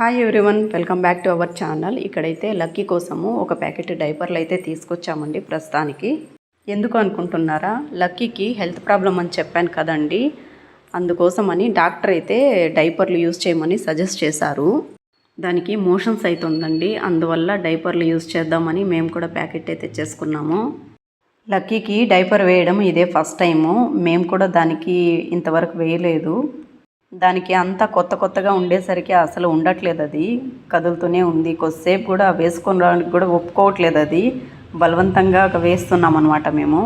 Hi everyone, welcome back to our channel. ఇక్కడైతే lucky కోసము ఒక ప్యాకెట్ డైపర్లు అయితే తీసుకొచ్చామండి ప్రస్తుతానికి. ఎందుకు అనుకుంటున్నారా? లక్కీకి హెల్త్ ప్రాబ్లం అని చెప్పాను కదండి, అందుకోసమని డాక్టర్ అయితే డైపర్లు యూజ్ చేయమని సజెస్ట్ చేశారు. దానికి మోషన్స్ అవుతుందండి, అందువల్ల డైపర్లు యూజ్ చేద్దామని మేము కూడా ప్యాకెట్ అయితే తెచ్చేసుకున్నాము. లక్కీకి డైపర్ వేయడం ఇదే ఫస్ట్ టైము. మేము కూడా దానికి ఇంతవరకు వేయలేదు. దానికి అంతా కొత్తగా ఉండేసరికి అసలు ఉండట్లేదు, అది కదులుతూనే ఉంది. కొద్దిసేపు కూడా వేసుకోవడానికి కూడా ఒప్పుకోవట్లేదు. అది బలవంతంగా వేస్తున్నాం అనమాట మేము.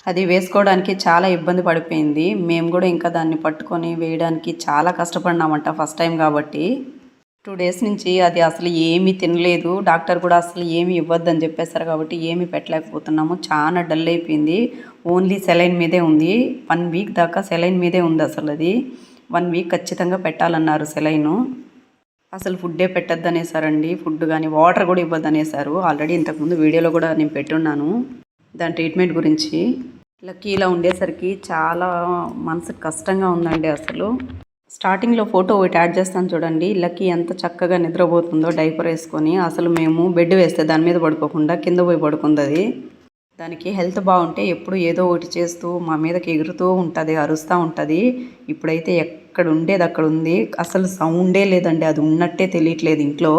అది వేసుకోవడానికి చాలా ఇబ్బంది పడిపోయింది. మేము కూడా ఇంకా దాన్ని పట్టుకొని వేయడానికి చాలా కష్టపడినామంట, ఫస్ట్ టైం కాబట్టి. 2 డేస్ నుంచి అది అసలు ఏమీ తినలేదు. డాక్టర్ కూడా అసలు ఏమీ ఇవ్వద్దని చెప్పేశారు కాబట్టి ఏమీ పెట్టలేకపోతున్నాము. చాలా డల్ అయిపోయింది. ఓన్లీ సెలైన్ మీదే ఉంది. 1 వీక్ దాకా సెలైన్ మీదే ఉంది. అసలు అది 1 వీక్ ఖచ్చితంగా పెట్టాలన్నారు సెలైను. అసలు ఫుడ్డే పెట్టద్దు అనేసారండి. ఫుడ్ కానీ వాటర్ కూడా ఇవ్వద్దు అనేసారు. ఆల్రెడీ ఇంతకుముందు వీడియోలో కూడా నేను పెట్టున్నాను దాని ట్రీట్మెంట్ గురించి. లక్కీ ఇలా ఉండేసరికి చాలా మనసుకు కష్టంగా ఉందండి. అసలు స్టార్టింగ్లో ఫోటో ఒకటి యాడ్ చేస్తాను చూడండి. లక్కీ ఎంత చక్కగా నిద్రపోతుందో డైపర్ వేసుకొని. అసలు మేము బెడ్ వేస్తే దాని మీద పడుకోకుండా కింద పోయి పడుకుంది అది. దానికి హెల్త్ బాగుంటే ఎప్పుడు ఏదో ఒకటి చేస్తూ మా మీదకి ఎగురుతూ ఉంటుంది, అరుస్తూ ఉంటుంది. ఇప్పుడైతే ఎక్కడ ఉండేది అక్కడ ఉంది. అసలు సౌండే లేదండి, అది ఉన్నట్టే తెలియట్లేదు ఇంట్లో.